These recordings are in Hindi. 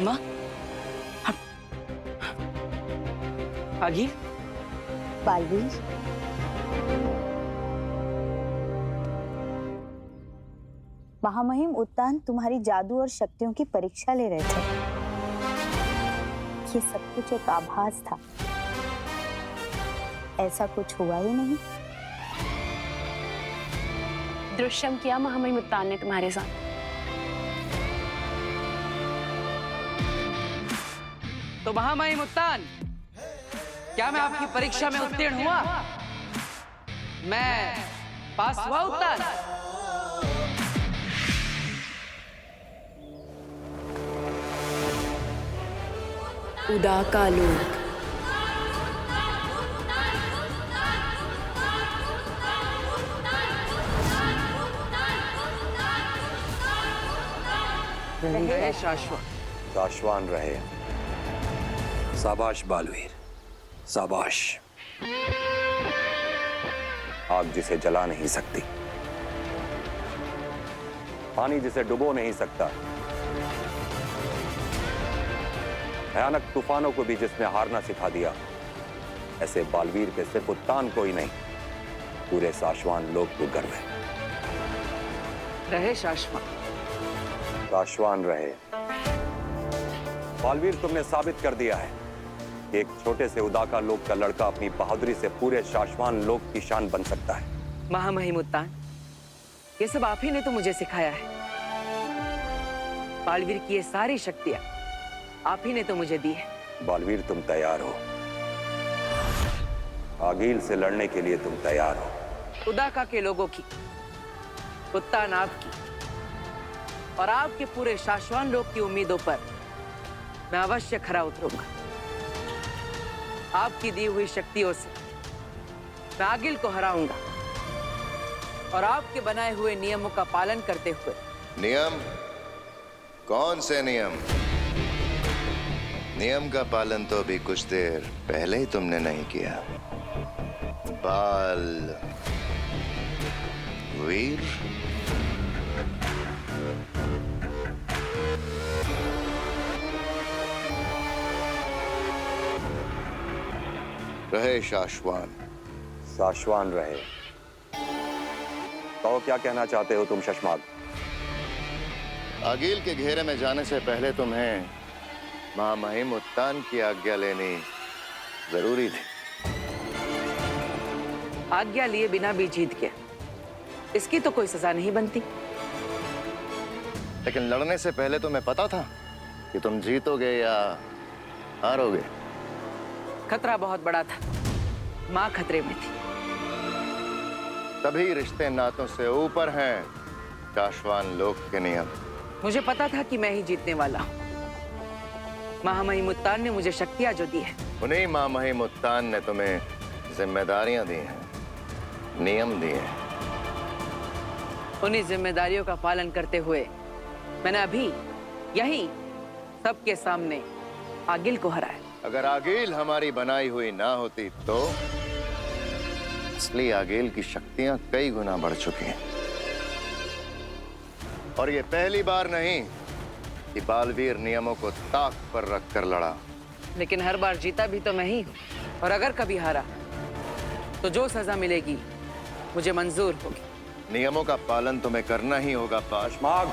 माँ, आगे बालवीर, महामहिम उत्तान तुम्हारी जादू और शक्तियों की परीक्षा ले रहे थे। ये सब कुछ एक आभास था, ऐसा कुछ हुआ ही नहीं। दुष्कर्म किया महामहिम उत्तान ने तुम्हारे साथ। तो महामहिम उत्तान, क्या मैं आपकी परीक्षा में उत्तीर्ण हुआ? मैं पास हुआ उत्तान? उदाकालोक। रहे शाश्वत। शाश्वान रहे। शाबाश बालवीर, शाबाश। आग जिसे जला नहीं सकती, पानी जिसे डुबो नहीं सकता, भयानक तूफानों को भी जिसने हारना सिखा दिया, ऐसे बालवीर के सिर्फ उत्तान को ही नहीं, पूरे शाश्वान लोक को गर्व है। रहे शाश्वत। शाश्वान रहे। बालवीर, तुमने साबित कर दिया है कि एक छोटे से उदाका लोक का लड़का अपनी बहादुरी से पूरे शाश्वान लोक की शान बन सकता है। महामहिम उत्तान, ये सब आप ही ने तो मुझे सिखाया है। बालवीर की ये सारी शक्तियां आप ही ने तो मुझे दी है। बालवीर, तुम तैयार हो? आगील से लड़ने के लिए तुम तैयार हो? उदाका के लोगों की, उत्तान आपकी और आपके पूरे शाश्वान लोक की उम्मीदों पर मैं अवश्य खरा उतरूंगा। आपकी दी हुई शक्तियों से मैं आगिल को हराऊंगा और आपके बनाए हुए नियमों का पालन करते हुए। नियम? कौन से नियम? नियम का पालन तो अभी कुछ देर पहले ही तुमने नहीं किया। बाल वीर, रहे शाश्वान। शाश्वान रहे। तो क्या कहना चाहते हो तुम शशमाग? आगील के घेरे में जाने से पहले तुम्हें महामहिम उत्तान की आज्ञा लेनी जरूरी थी। आज्ञा लिए बिना भी जीत गया, इसकी तो कोई सजा नहीं बनती। लेकिन लड़ने से पहले तुम्हें पता था कि तुम जीतोगे या हारोगे? खतरा बहुत बड़ा था, माँ खतरे में थी। तभी रिश्ते नातों से ऊपर हैं शाश्वान लोक के नियम। मुझे पता था कि मैं ही जीतने वाला हूँ। महामहिम उत्तान ने मुझे शक्तियां जो दी है, उन्हीं महामहिम उत्तान ने तुम्हें जिम्मेदारियां दी हैं, नियम दिए हैं। उन्हीं जिम्मेदारियों का पालन करते हुए मैंने अभी यही सबके सामने आगिल को हराया। अगर आगील हमारी बनाई हुई ना होती तो असली आगील की शक्तियां कई गुना बढ़ चुकी हैं। और ये पहली बार नहीं कि बालवीर नियमों को ताक पर रखकर लड़ा। लेकिन हर बार जीता भी तो मैं ही हूँ, और अगर कभी हारा तो जो सजा मिलेगी मुझे मंजूर होगी। नियमों का पालन तुम्हें करना ही होगा पाश। माग,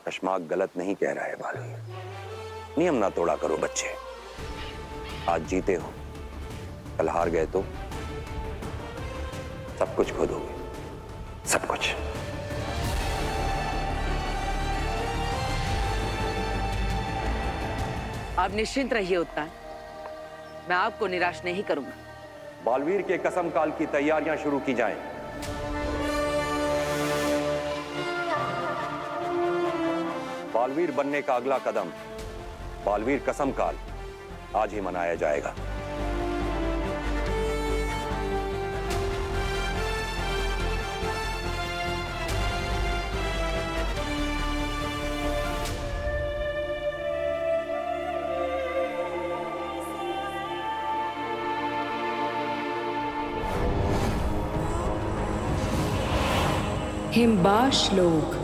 शशमाग गलत नहीं कह रहा है बालवीर। नियम ना तोड़ा करो बच्चे। आज जीते हो, कल हार गए तो सब कुछ खो दोगे, सब कुछ। आप निश्चिंत रहिए उत्तान, मैं आपको निराश नहीं करूंगा। बालवीर के कसम काल की तैयारियां शुरू की जाएं। बालवीर बनने का अगला कदम, बालवीर कसम काल, आज ही मनाया जाएगा। हिमबाश लोग।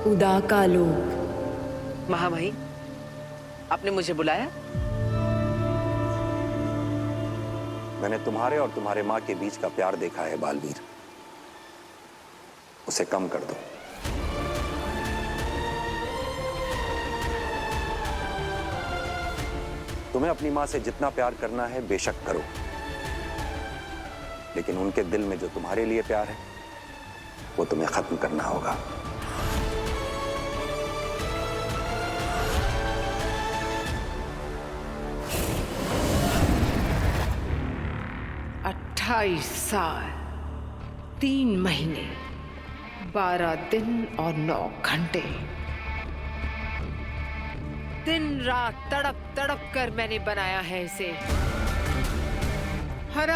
खुदा का लोग। महामहिम, आपने मुझे बुलाया? मैंने तुम्हारे और तुम्हारे माँ के बीच का प्यार देखा है बालवीर, उसे कम कर दो। तुम्हें अपनी माँ से जितना प्यार करना है बेशक करो, लेकिन उनके दिल में जो तुम्हारे लिए प्यार है वो तुम्हें खत्म करना होगा। अट्ठाईस साल 3 महीने 12 दिन और 9 घंटे, दिन रात तड़प तड़प कर मैंने बनाया है इसे, और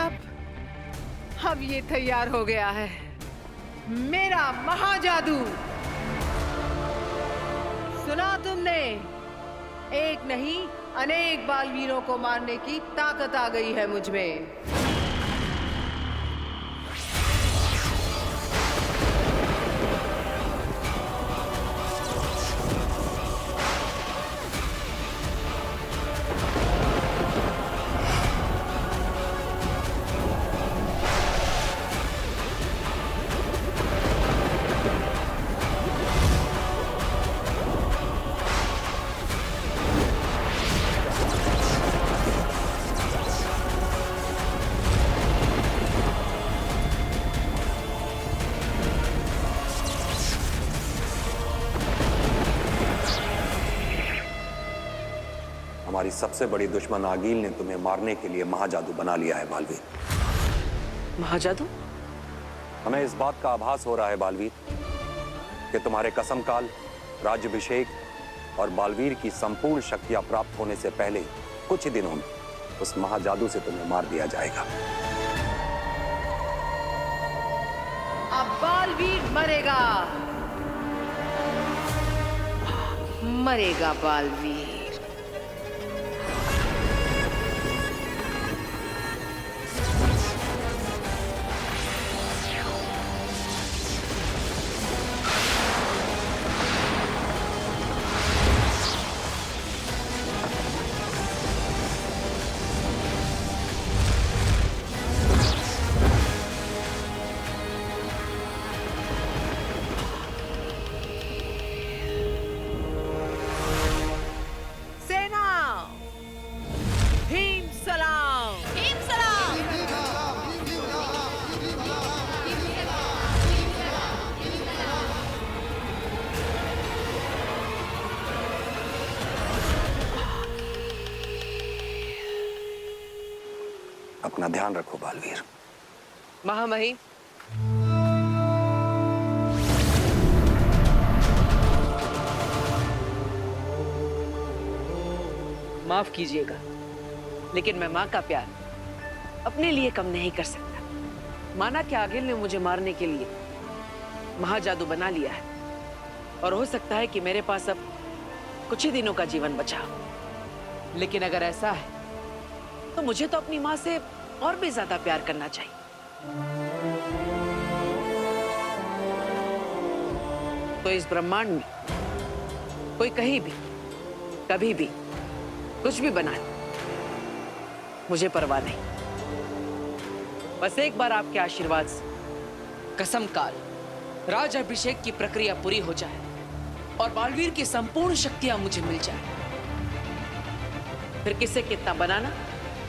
अब ये तैयार हो गया है, मेरा महाजादू। सुना तुमने? एक नहीं अनेक बालवीरों को मारने की ताकत आ गई है मुझ में। हमारी सबसे बड़ी दुश्मन आगील ने तुम्हें मारने के लिए महाजादू बना लिया है बालवीर। महाजादू? हमें इस बात का आभास हो रहा है बालवीर कि तुम्हारे कसम काल, राज्याभिषेक और बालवीर की संपूर्ण शक्तियां प्राप्त होने से पहले कुछ ही दिनों में उस महाजादू से तुम्हें मार दिया जाएगा। अब बालवीर मरेगा, मरेगा बालवीर। अपना ध्यान रखो बालवीर। महामहिम, माफ कीजिएगा, लेकिन मैं माँ का प्यार अपने लिए कम नहीं कर सकता। माना कि आगिल ने मुझे मारने के लिए महाजादू बना लिया है, और हो सकता है कि मेरे पास अब कुछ ही दिनों का जीवन बचा हो। लेकिन अगर ऐसा है तो मुझे तो अपनी माँ से और भी ज्यादा प्यार करना चाहिए। तो इस ब्रह्मांड में कोई कहीं भी, कभी भी, कुछ भी बना ले, मुझे परवाह नहीं। बस एक बार आपके आशीर्वाद से कसम काल, राज्याभिषेक की प्रक्रिया पूरी हो जाए और बालवीर की संपूर्ण शक्तियां मुझे मिल जाए, फिर किसे कितना बनाना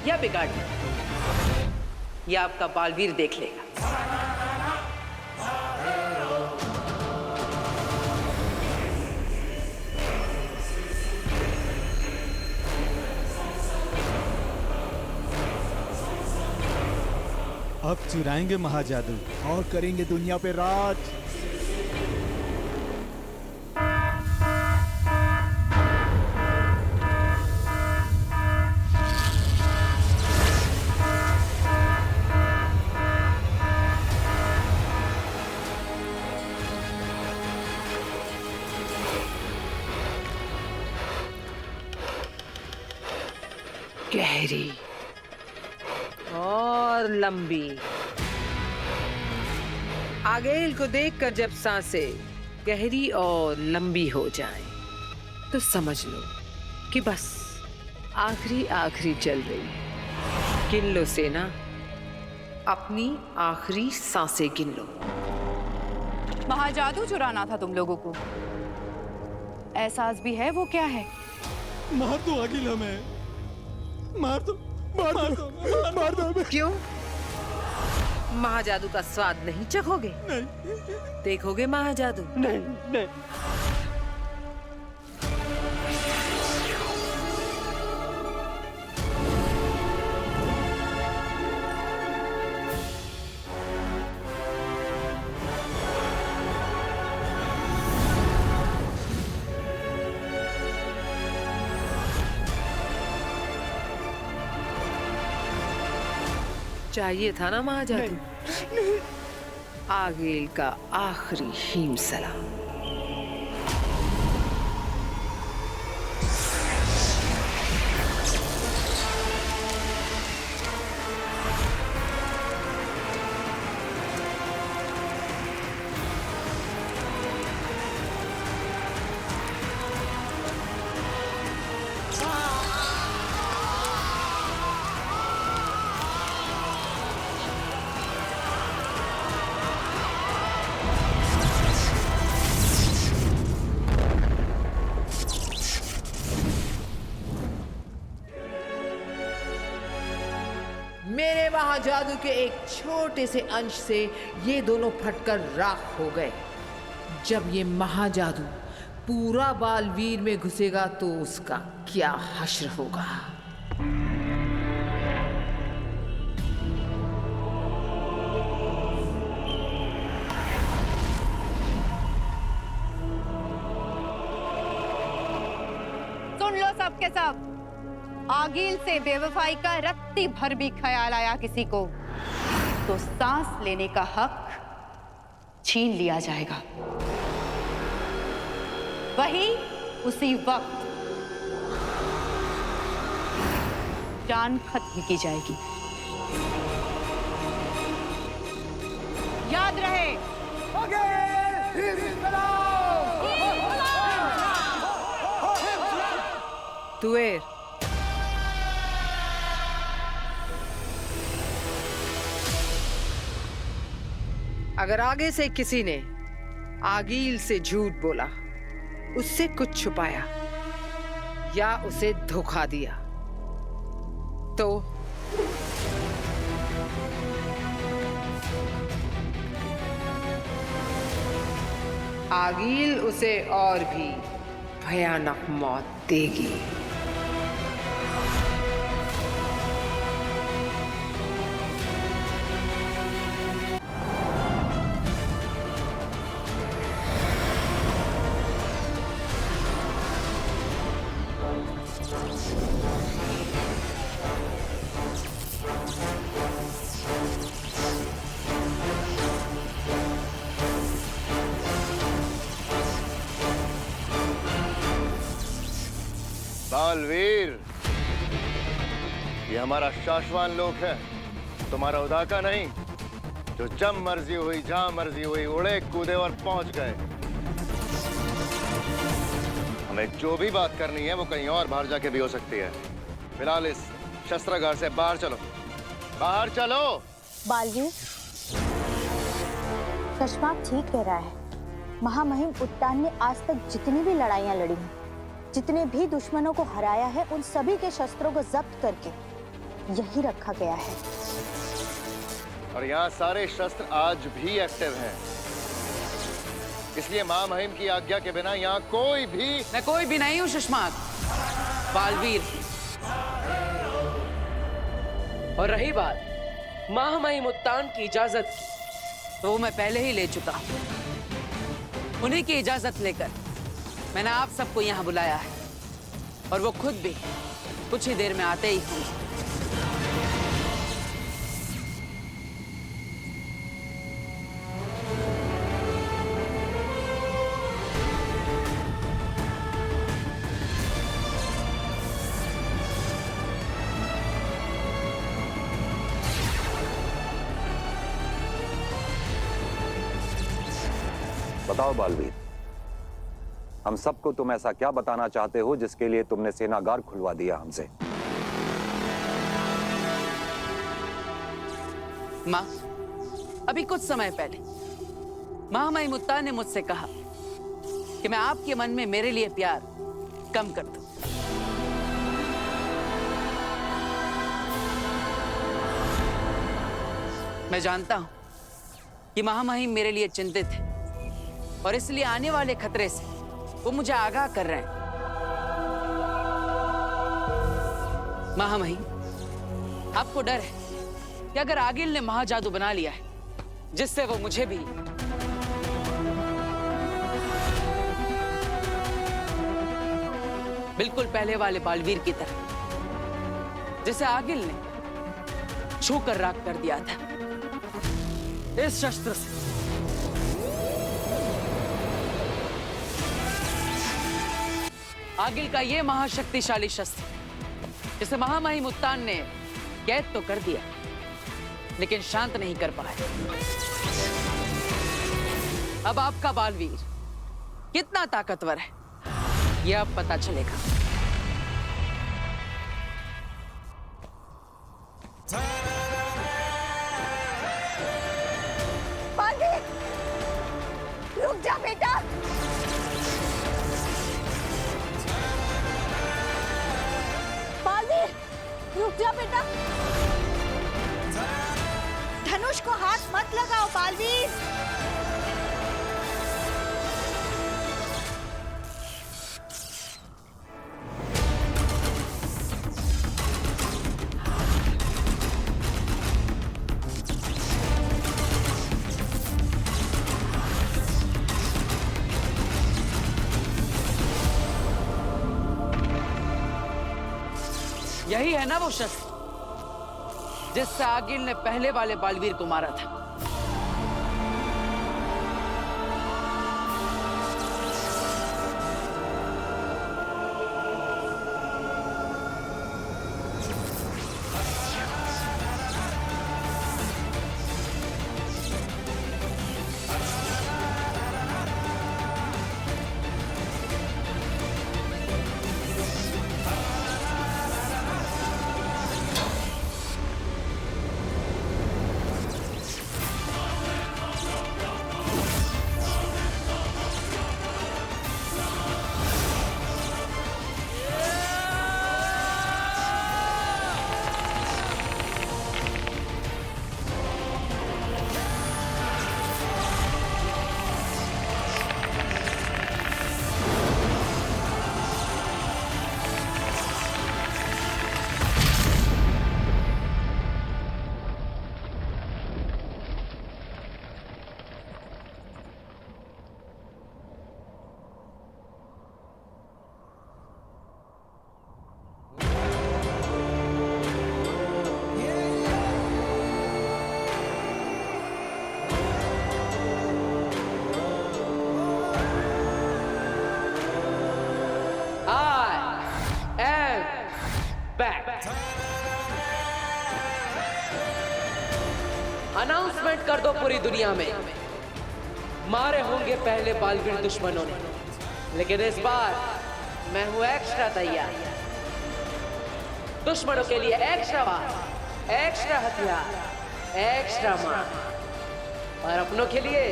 या बिगाड़ना, या आपका बालवीर देख लेगा। अब चुराएंगे महाजादू और करेंगे दुनिया पे राज। गहरी और लंबी। आगेल को देखकर जब सांसें गहरी और लंबी हो जाएं, तो समझ लो कि बस आखिरी आखिरी चल रही है। गिन लो सेना, अपनी आखिरी सांसें गिन लो। महाजादू चुराना था तुम लोगों को, एहसास भी है वो क्या है? मार दो आगिल हमें, मार दो, मार दो, मार दो हमें। क्यों? महाजादू का स्वाद नहीं चखोगे? नहीं, देखोगे महाजादू? नहीं, नहीं। चाहिए था ना महाजादू? आगेल का आखिरी हीम सलाम। मेरे महाजादू के एक छोटे से अंश से ये दोनों फटकर राख हो गए। जब ये महाजादू पूरा बालवीर में घुसेगा तो उसका क्या हश्र होगा। सुन लो सब के सब, आगील से बेवफाई का रत्ती भर भी ख्याल आया किसी को तो सांस लेने का हक छीन लिया जाएगा। वही उसी वक्त जान खत्म की जाएगी। याद रहे, तुएर, अगर आगे से किसी ने आगील से झूठ बोला, उससे कुछ छुपाया या उसे धोखा दिया तो आगील उसे और भी भयानक मौत देगी। बालवीर, ये हमारा शाश्वान लोक है, तुम्हारा उदा का नहीं, जो जब मर्जी हुई जहां मर्जी हुई उड़े कूदे और पहुंच गए। हमें जो भी बात करनी है वो कहीं और बाहर जाके भी हो सकती है। फिलहाल इस शस्त्रागार से बाहर चलो, बाहर चलो। बालवीर, चश्मा ठीक कह रहा है। महामहिम उत्तान ने आज तक जितनी भी लड़ाइयां लड़ी हैं, जितने भी दुश्मनों को हराया है उन सभी के शस्त्रों को जब्त करके यही रखा गया है। और यहाँ सारे शस्त्र आज भी एक्टिव हैं। इसलिए मां महिम की आज्ञा के बिना यहाँ कोई भी... मैं कोई भी नहीं हूँ सुषमात, बालवीर। और रही बात महामहिम उत्तान की इजाजत की, तो वो मैं पहले ही ले चुका हूँ। उन्हीं की इजाजत लेकर मैंने आप सबको यहाँ बुलाया है, और वो खुद भी कुछ ही देर में आते ही होंगे। बताओ बालवीर, हम सबको तुम ऐसा क्या बताना चाहते हो जिसके लिए तुमने सेनागार खुलवा दिया हमसे? माँ, अभी कुछ समय पहले महामहिम उत्तान ने मुझसे कहा कि मैं आपके मन में मेरे लिए प्यार कम कर दूं। मैं जानता हूं कि महामहिम मेरे लिए चिंतित है, और इसलिए आने वाले खतरे से वो मुझे आगाह कर रहे हैं। महामहिम, आपको डर है कि अगर आगिल ने महाजादू बना लिया है जिससे वो मुझे भी बिल्कुल पहले वाले बालवीर की तरह, जिसे आगिल ने छूकर राख कर दिया था, इस शस्त्र से आगिल का ये महाशक्तिशाली शस्त्र, जिसे महामहिम उत्तान ने कैद तो कर दिया लेकिन शांत नहीं कर पाए। अब आपका बालवीर कितना ताकतवर है यह अब पता चलेगा। बालवीर, रुक जा बेटा। बालवीर, रुक जा बेटा। धनुष को हाथ मत लगाओ बालवीर। यही है ना वो शस्त्र जिससे आगिल ने पहले वाले बालवीर को मारा था। अनाउंसमेंट कर दो पूरी दुनिया में, मारे होंगे पहले बालवीर दुश्मनों ने, लेकिन इस बार मैं हूं एक्स्ट्रा तैयार। दुश्मनों के लिए एक्स्ट्रा बार, एक्स्ट्रा हथियार, एक्स्ट्रा मार, और अपनों के लिए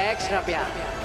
एक्स्ट्रा प्यार।